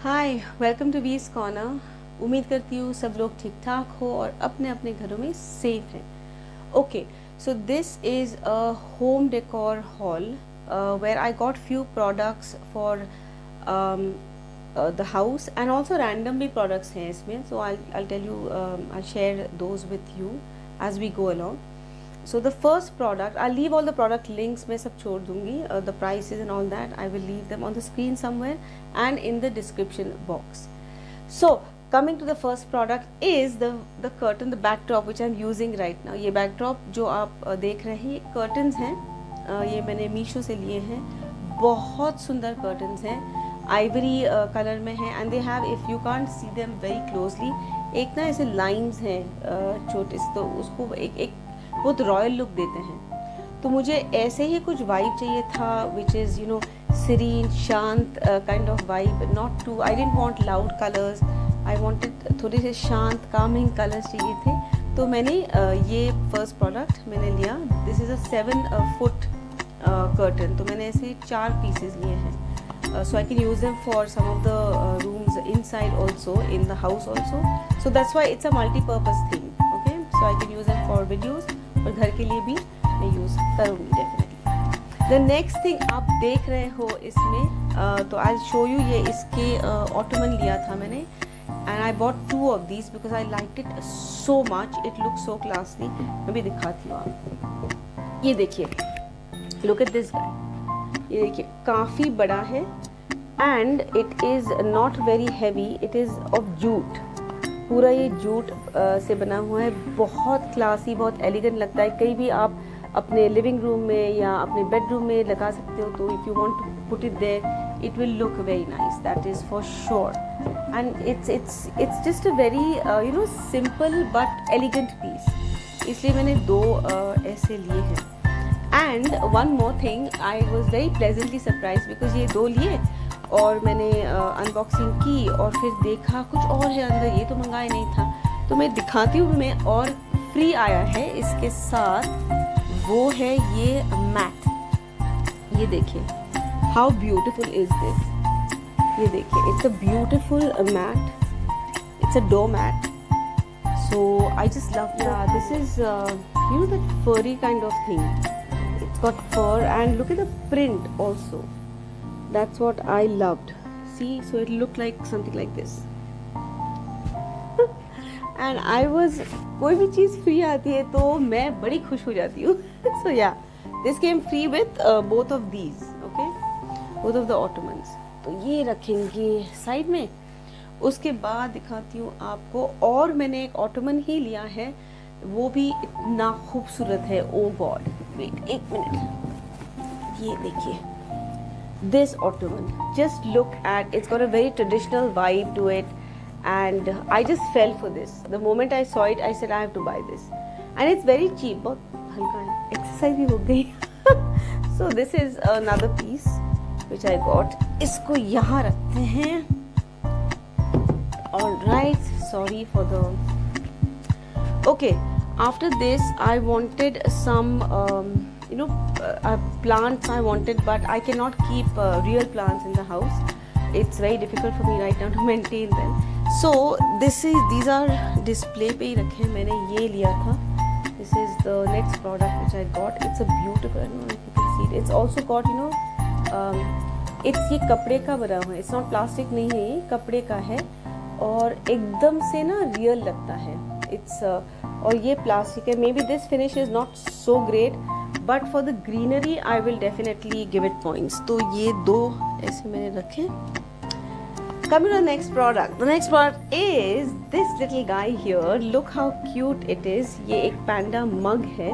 Hi, welcome to वीज corner. उम्मीद करती हूँ सब लोग ठीक ठाक हो और अपने अपने घरों में सेफ हैं। Okay, so this is a home decor haul where I got few products for the house and also randomly products हैं इसमें, so I tell you, I share those with you as we go along. So the first product, I'll leave all the product links मैं सब छोड़ दूँगी, the prices and all that I will leave them on the screen somewhere and in the description box. So coming to the first product is the curtain, the backdrop which I'm using right now. ये backdrop जो आप देख रहे हैं, ये curtains हैं, ये मैंने मीशो से लिए हैं. बहुत सुंदर curtains हैं, ivory कलर में हैं and they have, if you can't see them very closely, एक ना ऐसे lines हैं छोटे से, तो उसको एक बहुत रॉयल लुक देते हैं. तो मुझे ऐसे ही कुछ वाइब चाहिए था which is you know serene, शांत kind of vibe, not too, I didn't want loud colours, I wanted थोड़े से शांत कामिंग कलर्स चाहिए थे. तो मैंने ये फर्स्ट प्रोडक्ट मैंने लिया. This is a 7 foot curtain. तो मैंने ऐसे 4 पीसेस लिए हैं, so I can use them for some of the rooms inside also, in the house also, so that's why it's a multi-purpose thing. Okay, so I can use them for videos और घर के लिए भी मैं use करूँगी definitely. The next thing आप देख रहे हो इसमें, तो आई शो यू, ये इसके ऑटोमन लिया था मैंने and I bought 2 of these because I like it so much. It look so classy. मैं भी दिखाती हूँ आपको. ये देखिए, लुक एट दिस गाय. ये देखिए काफ़ी बड़ा है and it is not very heavy. It is of jute. पूरा ये जूट से बना हुआ है. बहुत क्लासी, बहुत एलिगेंट लगता है. कहीं भी आप अपने लिविंग रूम में या अपने बेडरूम में लगा सकते हो. तो if you want to put it there it will look very nice, that is for sure. And it's just a very you know simple but elegant piece. इसलिए मैंने 2 ऐसे लिए हैं. And one more thing, I was very pleasantly surprise because ये 2 लिए और मैंने unboxing की और फिर देखा कुछ और है अंदर. ये तो मंगाया नहीं था, तो मैं दिखाती हूँ. मैं और फ्री आया है इसके साथ, वो है ये मैट. ये देखिए, हाउ ब्यूटीफुल इज दिस. ये देखिए, it's a beautiful mat. It's a door mat. So I just love this is you know that furry kind of thing. It's got fur and look at the print also. That's what I loved. See, so it looked like something like this. And I was, कोई भी चीज़ free आती है तो मैं बड़ी खुश हो जाती हूँ. So yeah, this came free with both of these. Okay, both of the ottomans. तो ये रखेंगे साइड में. उसके बाद दिखाती हूँ आपको. और मैंने एक ottoman ही लिया है, वो भी इतना खूबसूरत है. Oh God, wait, 1 minute. ये देखिए, this ottoman, just look at, it's got a very traditional vibe to it and I just fell for this. The moment I saw it I said I have to buy this and it's very cheap. बहुत हल्का है, exercise भी हो गई. So this is another piece which I got. इसको यहाँ रखते हैं. Alright, sorry for the, okay, after this I wanted some plants I wanted, but I cannot keep real plants in the house. It's very difficult for me right now to maintain them. So these are display पे ही रखे हैं. मैंने ये लिया था. This is the next product which I got. It's a beautiful, I don't know if you can see it. It's also got it's ये कपड़े का बना हुआ है. It's not plastic नहीं है, ये कपड़े का है और एकदम से ना रियल लगता है. It's और ये प्लास्टिक है. Maybe this finish is not so great, but for the greenery I will definitely give it points. तो ये 2 ऐसे मैंने रखे. Coming to the next product. The next product is this little guy here. Look how cute it is. ये एक panda mug है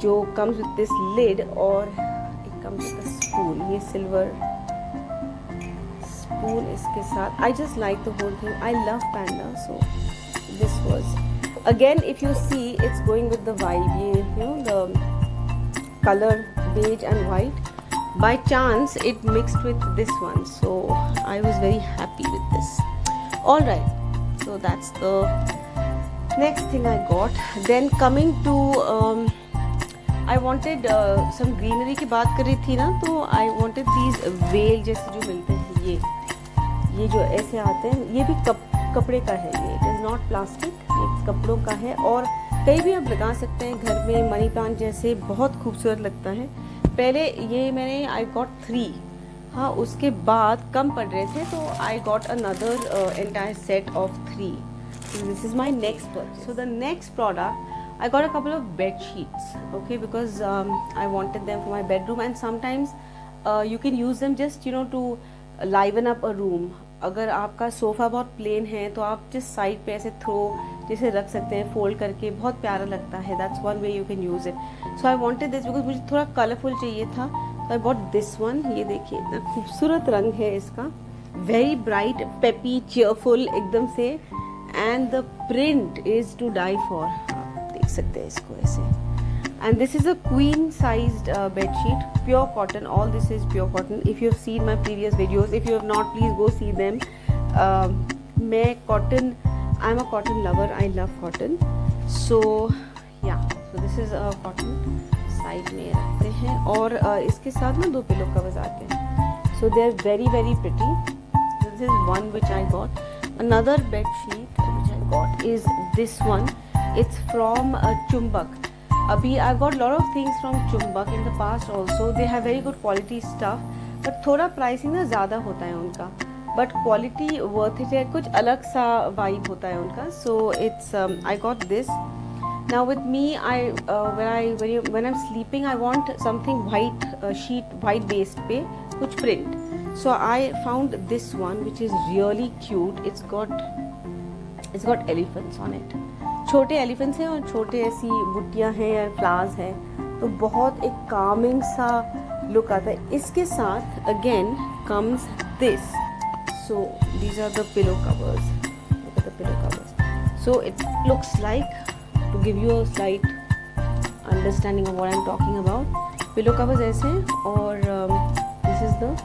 जो comes with this lid और it comes with a spoon. ये silver spoon इसके साथ. I just like the whole thing. I love panda, so this was, again if you see, it's going with the vibe. ये you know the color beige and white. By chance it mixed with this one, so I was very happy with this. All right, so that's the next thing I got. Then coming to I wanted some greenery की बात कर रही थी ना, तो I wanted these veil जैसे जो मिलते हैं. ये जो ऐसे आते हैं, ये भी कपड़े का है, ये इट इज़ नॉट प्लास्टिक, ये कपड़ों का है और कहीं भी आप लगा सकते हैं घर में। मनी प्लांट जैसे बहुत खूबसूरत लगता है। पहले ये मैंने आई गॉट 3, हाँ उसके बाद कम पड़ रहे थे तो I got another entire set of 3. So this is my next purchase. So the next product, I got a couple of bed sheets, okay, because I wanted them for my bedroom, and sometimes you can use them just to liven up a room. अगर आपका sofa बहुत plane है तो आप जिस side पे ऐसे throw जैसे रख सकते हैं, फोल्ड करके, बहुत प्यारा लगता है. That's one way you can use it. So I wanted this because मुझे थोड़ा कलरफुल चाहिए था, तो आई बॉट दिस वन. ये देखिए इतना खूबसूरत रंग है इसका, वेरी ब्राइट, पेपी, चेयरफुल एकदम से, and the print is to die for. आप देख सकते हैं इसको ऐसे. And this is a queen sized bed sheet, pure cotton. All this is pure cotton. If you have seen my previous videos, if you have not, please go see them. I'm a cotton lover, I love cotton. So yeah, so this is a cotton. Side में रखते हैं और इसके साथ ना 2 pillow covers आते हैं. So they are very very pretty. This is one which I got. Another bed sheet which I got is this one. It's from Chumbak. अभी I got lot of things from Chumbak in the past also. They have very good quality stuff, but थोड़ा pricing ना ज़्यादा होता है उनका, but quality worth it है, कुछ अलग सा vibe होता है उनका. So it's I got this. Now with me, when I'm sleeping, I want something white sheet, white base पे कुछ print. So I found this one which is really cute. It's got elephants on it. छोटे elephants हैं और छोटे ऐसी बुट्टियाँ हैं या flowers हैं, तो बहुत एक कामिंग सा लुक आता है. इसके साथ again comes this. So these are the pillow covers. Look at the pillow covers. So it looks like, to give you a slight understanding of what I am talking about, pillow covers ऐसे हैं और this is the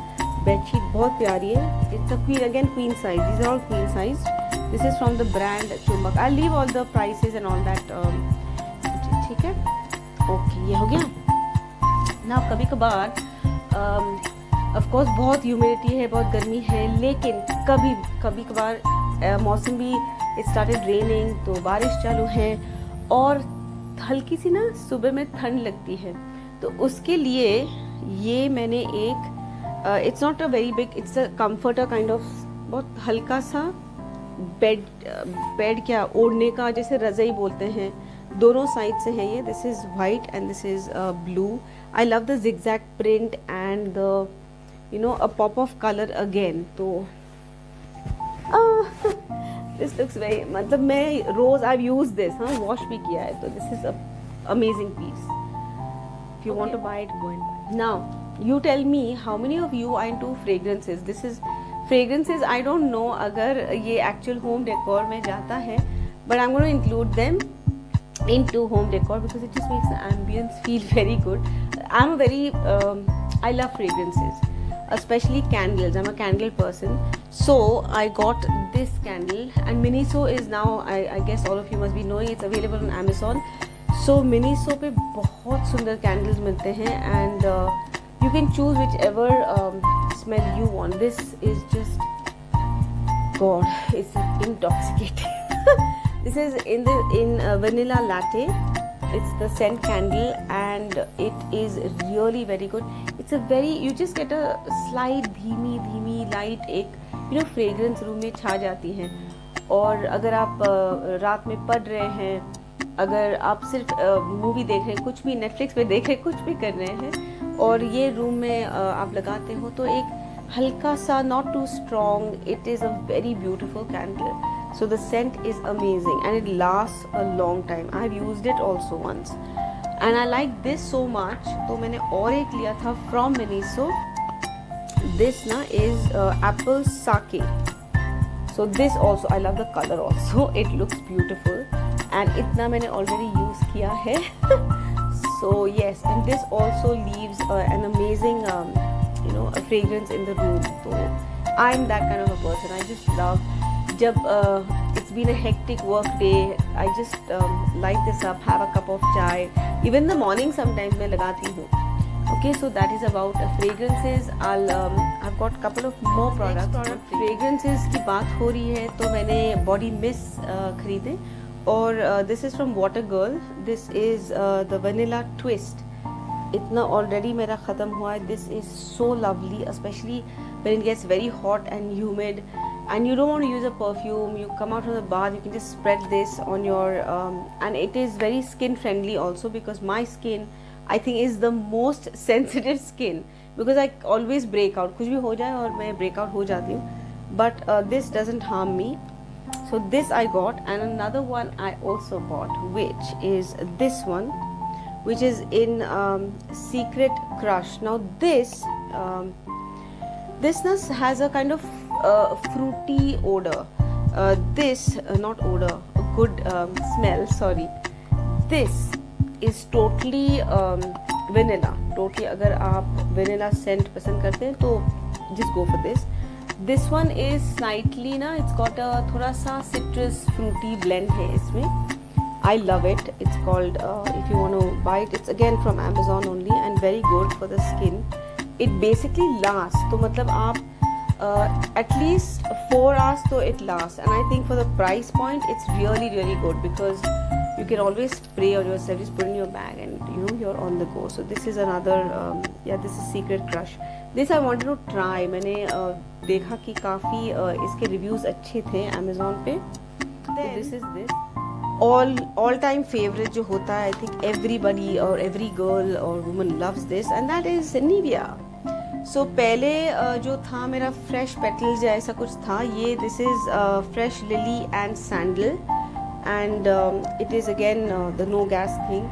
bedsheet. बहुत प्यारी है. It's a queen, again queen size. These are all queen size. This is from the brand Chumbak. I'll leave all the prices and all that. ठीक है, okay, ये हो गया ना. कभी कभार ऑफ कोर्स बहुत ह्यूमिडिटी है, बहुत गर्मी है, लेकिन कभी कभार मौसम भी स्टार्टेड रेनिंग, तो बारिश चालू है और हल्की सी ना सुबह में ठंड लगती है, तो उसके लिए ये मैंने एक it's not a very big, it's a comforter kind of, बहुत हल्का सा बेड क्या ओढ़ने का, जैसे रज़ाई बोलते हैं, दोनों साइड से है ये. This is white and this is blue. I love the zigzag print and the a pop of color again. तो this looks very, मतलब मैं रोज़ I've used this, हाँ वॉश भी किया है, तो this is a amazing piece. If you want to buy it, go and buy it. Now you tell me how many of you are into fragrances. This is fragrances, I don't know अगर ये actual home decor में जाता है, but I'm going to include them into home decor because it just makes the ambience feel very good. I'm a very I love fragrances, especially candles. I'm a candle person, so I got this candle, and Miniso is now, I guess all of you must be knowing, it's available on Amazon. So Miniso पे बहुत सुंदर candles मिलते हैं, and you can choose whichever smell you want. This is just, God, it's intoxicating. This is in vanilla latte. It's the scent candle and it is really very good. It's a very, you just get a slight धीमी light एक fragrance room में छा जाती है. और अगर आप रात में पढ़ रहे हैं, अगर आप सिर्फ मूवी देख रहे हैं, कुछ भी नेटफ्लिक्स पे देख रहे हैं, कुछ भी कर रहे हैं और ये रूम में आप लगाते हो, तो एक हल्का सा, not too strong, it is a very beautiful candle. So the scent is amazing and it lasts a long time. I have used it also once and I like this so much. तो मैंने और एक लिया था from Miniso. This na is apple sake. So this also, I love the color also. It looks beautiful and इतना मैंने already use किया है. So yes, and this also leaves an amazing a fragrance in the room. So I'm that kind of a person. I just love, jab it's been a hectic work day, I just light this up, have a cup of chai. Even in the morning sometimes मैं लगाती हूँ. Okay, so that is about fragrances. I've got couple of more products. Fragrances की बात हो रही है तो मैंने body mist खरीदे और this is from Water Girl. This is the vanilla twist. इतना already मेरा ख़त्म हुआ है. This is so lovely, especially when it gets very hot and humid and you don't want to use a perfume. You come out from the bath, you can just spread this on your and it is very skin friendly also, because my skin I think is the most sensitive skin, because I always break out. कुछ भी हो जाए और मैं break out हो जाती हूँ. But this doesn't harm me. So this I got, and another one I also bought, which is this one, which is in Secret Crush. Now this this has a kind of fruity odor. Not odor, good smell. Sorry. This is totally vanilla. Totally. अगर आप vanilla scent पसंद करते हैं तो just go for this. This one is slightly ना, it's got a थोड़ा सा citrus fruity blend है इसमें. I love it. It's called if you want to buy it, it's again from Amazon only and very good for the skin. It basically lasts. तो मतलब आप at least 4 hours तो it lasts, and I think for the price point it's really good, because you can always spray on yourself, just put in your bag and you're on the go. So this is another this is Secret Crush. This I wanted to try. मैंने देखा कि काफ़ी इसके reviews अच्छे थे Amazon पे. So this is this all time favorite जो होता है, I think everybody or every girl or woman loves this, and that is Nivea. So पहले जो था मेरा fresh petals या ऐसा कुछ था, ये this is fresh lily and sandal, and it is again the no gas thing.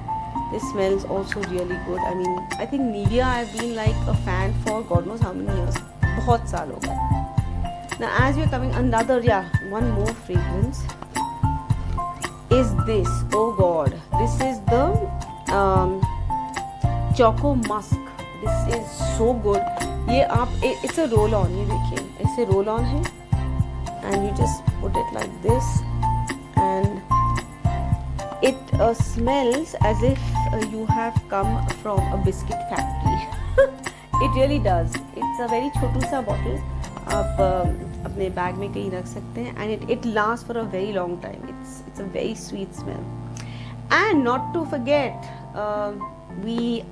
This smells also really good. I mean, I think Nivea I've been like a fan for God knows how many years. बहुत साल हो गए. Now as we're coming, one more fragrance is this. Oh God, this is the Choco Musk. This is so good. ये आप it's a roll on. ये देखिए ऐसे roll on है, and you just put it like this, and it smells as if you have come from a biscuit factory. It really does. It's a very छोटू सा bottle. आप अपने bag में कहीं रख सकते हैं, and it lasts for a very long time. It's a very sweet smell. And not to forget, we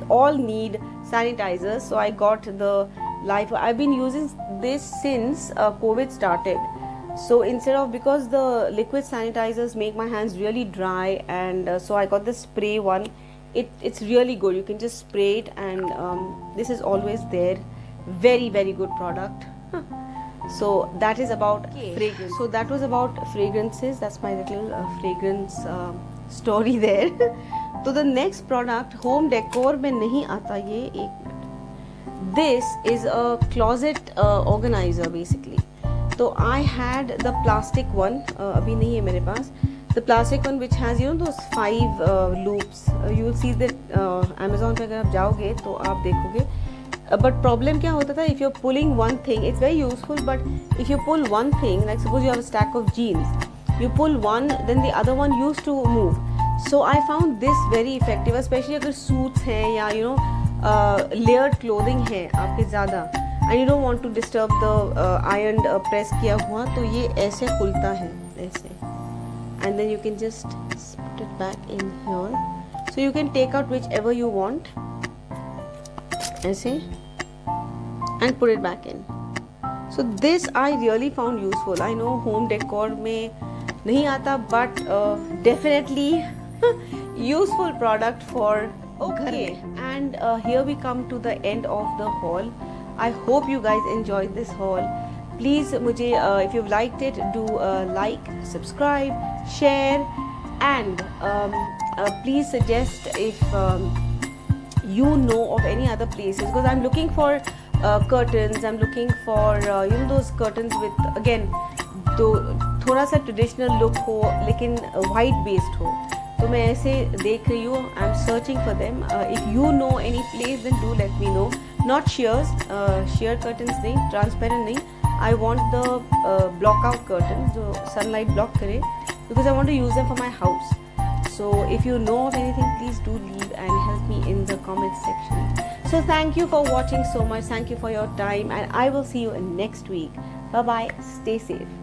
all need sanitizers. So I got the Life. I've been using this since COVID started. So instead of, because the liquid sanitizers make my hands really dry, and so I got the spray one. It's really good. You can just spray it, and this is always there. Very good product. So that is about fragrance. So that was about fragrances. That's my little fragrance story there. So the next product home decor में नहीं आता ये, एक minute. This is a closet organizer basically. So I had the plastic one, अभी नहीं है मेरे पास. The plastic one which has those 5 loops. You will see that Amazon पे अगर आप जाओगे तो आप देखोगे. But problem क्या होता था, if you're pulling one thing, it's very useful, but if you pull one thing, like suppose you have a stack of jeans, you pull one, then the other one used to move. So I found this very effective, especially अगर suits हैं या layered clothing है आपके ज़्यादा, and you don't want to disturb the ironed press किया हुआ, तो ये ऐसे खुलता है ऐसे, and then you can just put it back in here. So you can take out whichever you want ऐसे and put it back in. So this I really found useful. I know home decor में नहीं आता, but definitely useful product for okay. And here we come to the end of the haul. I hope you guys enjoyed this haul. Please मुझे if you've liked it, do like, subscribe, share, and please suggest if you know of any other places, because I'm looking for curtains. I'm looking for those curtains with again थोड़ा सा traditional look हो लेकिन white based हो, तो मैं ऐसे देख रही हूँ. I'm searching for them. If you know any place, then do let me know. Not shears, sheer curtains नहीं, transparent नहीं. I want the block out curtains जो sunlight block करे, because I want to use them for my house. So if you know of anything, please do leave and help me in the comment section. So thank you for watching so much. Thank you for your time, and I will see you in next week. Bye bye. Stay safe.